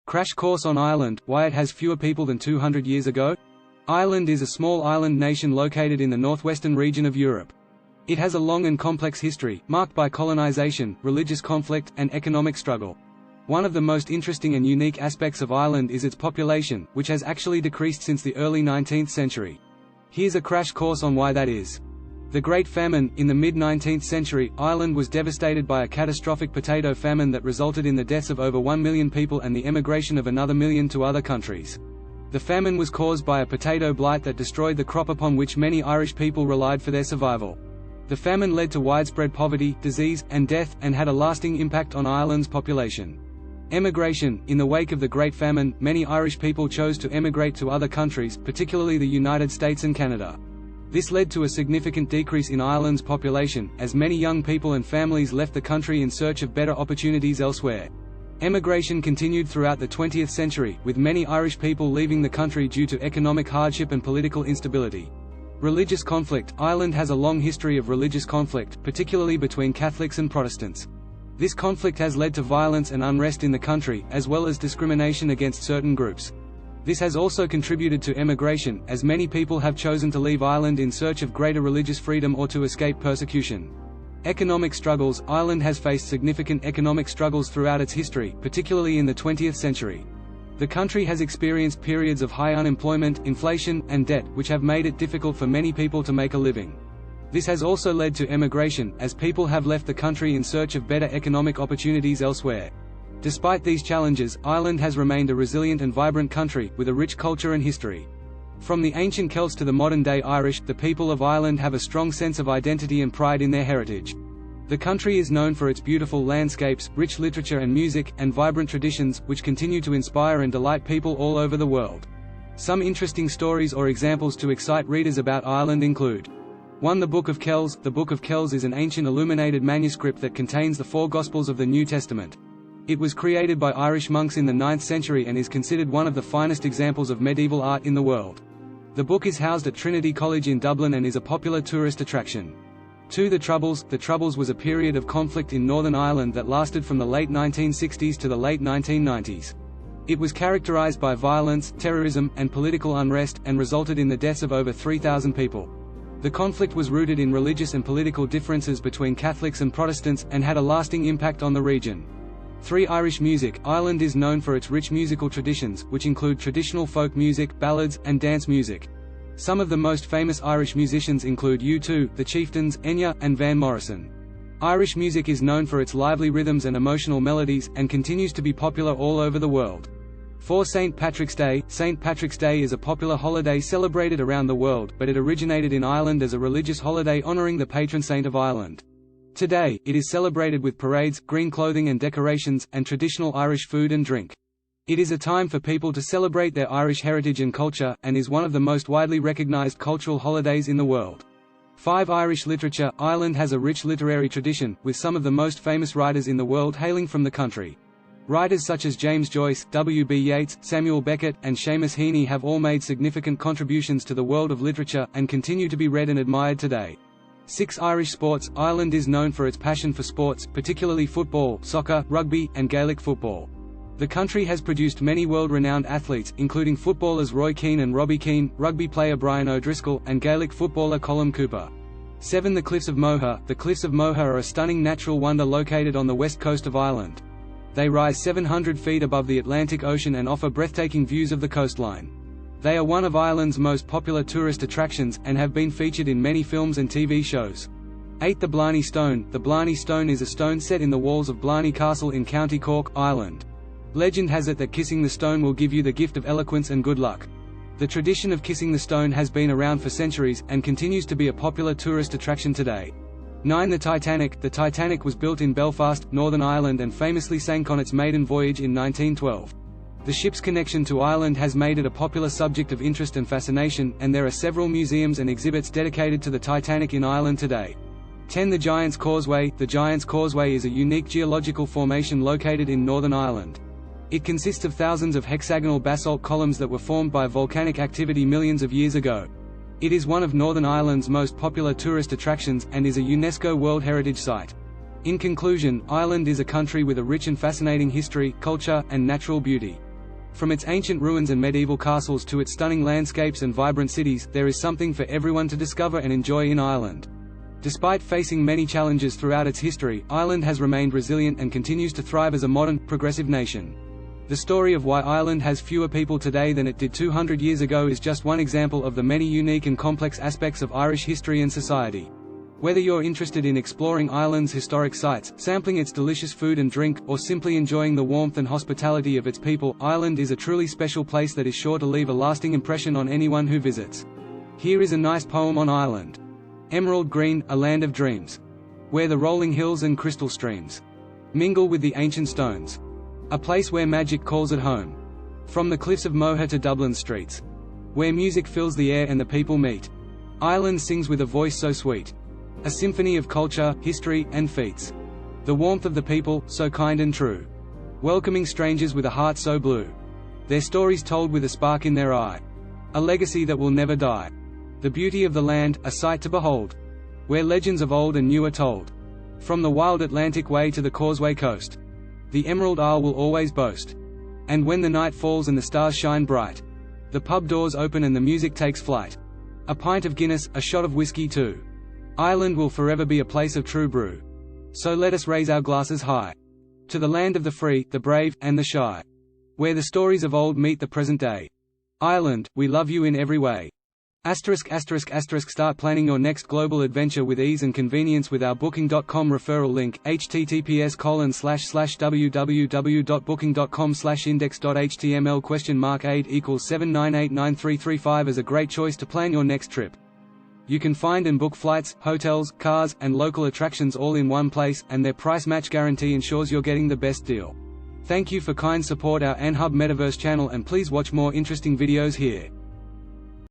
Crash course on Ireland, why it has fewer people than 200 years ago? Ireland is a small island nation located in the northwestern region of Europe. It has a long and complex history, marked by colonization, religious conflict, and economic struggle. One of the most interesting and unique aspects of Ireland is its population, which has actually decreased since the early 19th century. Here's a crash course on why that is. The Great Famine. In the mid-19th century, Ireland was devastated by a catastrophic potato famine that resulted in the deaths of over 1 million people and the emigration of another million to other countries. The famine was caused by a potato blight that destroyed the crop upon which many Irish people relied for their survival. The famine led to widespread poverty, disease, and death, and had a lasting impact on Ireland's population. Emigration. In the wake of the Great Famine, many Irish people chose to emigrate to other countries, particularly the United States and Canada. This led to a significant decrease in Ireland's population, as many young people and families left the country in search of better opportunities elsewhere. Emigration continued throughout the 20th century, with many Irish people leaving the country due to economic hardship and political instability. Religious conflict. Ireland has a long history of religious conflict, particularly between Catholics and Protestants. This conflict has led to violence and unrest in the country, as well as discrimination against certain groups. This has also contributed to emigration, as many people have chosen to leave Ireland in search of greater religious freedom or to escape persecution. Economic struggles. Ireland has faced significant economic struggles throughout its history, particularly in the 20th century. The country has experienced periods of high unemployment, inflation, and debt, which have made it difficult for many people to make a living. This has also led to emigration, as people have left the country in search of better economic opportunities elsewhere. Despite these challenges, Ireland has remained a resilient and vibrant country, with a rich culture and history. From the ancient Celts to the modern-day Irish, the people of Ireland have a strong sense of identity and pride in their heritage. The country is known for its beautiful landscapes, rich literature and music, and vibrant traditions, which continue to inspire and delight people all over the world. Some interesting stories or examples to excite readers about Ireland include: 1. The Book of Kells. The Book of Kells is an ancient illuminated manuscript that contains the four Gospels of the New Testament. It was created by Irish monks in the 9th century and is considered one of the finest examples of medieval art in the world. The book is housed at Trinity College in Dublin and is a popular tourist attraction. 2. The Troubles. The Troubles was a period of conflict in Northern Ireland that lasted from the late 1960s to the late 1990s. It was characterized by violence, terrorism, and political unrest, and resulted in the deaths of over 3,000 people. The conflict was rooted in religious and political differences between Catholics and Protestants, and had a lasting impact on the region. 3. Irish music. Ireland is known for its rich musical traditions, which include traditional folk music, ballads, and dance music. Some of the most famous Irish musicians include U2, The Chieftains, Enya, and Van Morrison. Irish music is known for its lively rhythms and emotional melodies, and continues to be popular all over the world. 4. St. Patrick's Day. St. Patrick's Day is a popular holiday celebrated around the world, but it originated in Ireland as a religious holiday honouring the patron saint of Ireland. Today, it is celebrated with parades, green clothing and decorations, and traditional Irish food and drink. It is a time for people to celebrate their Irish heritage and culture, and is one of the most widely recognised cultural holidays in the world. 5. Irish literature. Ireland has a rich literary tradition, with some of the most famous writers in the world hailing from the country. Writers such as James Joyce, W.B. Yeats, Samuel Beckett, and Seamus Heaney have all made significant contributions to the world of literature, and continue to be read and admired today. 6. Irish sports. Ireland is known for its passion for sports, particularly football, soccer, rugby, and Gaelic football. The country has produced many world-renowned athletes, including footballers Roy Keane and Robbie Keane, rugby player Brian O'Driscoll, and Gaelic footballer Colm Cooper. 7. The Cliffs of Moher. The Cliffs of Moher are a stunning natural wonder located on the west coast of Ireland. They rise 700 feet above the Atlantic Ocean and offer breathtaking views of the coastline. They are one of Ireland's most popular tourist attractions, and have been featured in many films and TV shows. 8. The Blarney Stone. The Blarney Stone is a stone set in the walls of Blarney Castle in County Cork, Ireland. Legend has it that kissing the stone will give you the gift of eloquence and good luck. The tradition of kissing the stone has been around for centuries, and continues to be a popular tourist attraction today. 9. The Titanic. The Titanic was built in Belfast, Northern Ireland, and famously sank on its maiden voyage in 1912. The ship's connection to Ireland has made it a popular subject of interest and fascination, and there are several museums and exhibits dedicated to the Titanic in Ireland today. 10. The Giant's Causeway. The Giant's Causeway is a unique geological formation located in Northern Ireland. It consists of thousands of hexagonal basalt columns that were formed by volcanic activity millions of years ago. It is one of Northern Ireland's most popular tourist attractions, and is a UNESCO World Heritage Site. In conclusion, Ireland is a country with a rich and fascinating history, culture, and natural beauty. From its ancient ruins and medieval castles to its stunning landscapes and vibrant cities, there is something for everyone to discover and enjoy in Ireland. Despite facing many challenges throughout its history, Ireland has remained resilient and continues to thrive as a modern, progressive nation. The story of why Ireland has fewer people today than it did 200 years ago is just one example of the many unique and complex aspects of Irish history and society. Whether you're interested in exploring Ireland's historic sites, sampling its delicious food and drink, or simply enjoying the warmth and hospitality of its people, Ireland is a truly special place that is sure to leave a lasting impression on anyone who visits. Here is a nice poem on Ireland. Emerald green, a land of dreams, where the rolling hills and crystal streams mingle with the ancient stones. A place where magic calls at home. From the cliffs of Moher to Dublin's streets, where music fills the air and the people meet. Ireland sings with a voice so sweet, a symphony of culture, history, and feats. The warmth of the people, so kind and true, welcoming strangers with a heart so blue. Their stories told with a spark in their eye, a legacy that will never die. The beauty of the land, a sight to behold, where legends of old and new are told. From the wild Atlantic way to the Causeway coast, the Emerald Isle will always boast. And when the night falls and the stars shine bright, the pub doors open and the music takes flight. A pint of Guinness, a shot of whiskey too. Ireland will forever be a place of true brew. So let us raise our glasses high to the land of the free, the brave, and the shy, where the stories of old meet the present day. Ireland, we love you in every way. ******* Start planning your next global adventure with ease and convenience with our Booking.com referral link, https://www.booking.com/index.html $8 is a great choice to plan your next trip. You can find and book flights, hotels, cars, and local attractions all in one place, and their price match guarantee ensures you're getting the best deal. Thank you for kind support our AnHub Metaverse channel, and please watch more interesting videos here.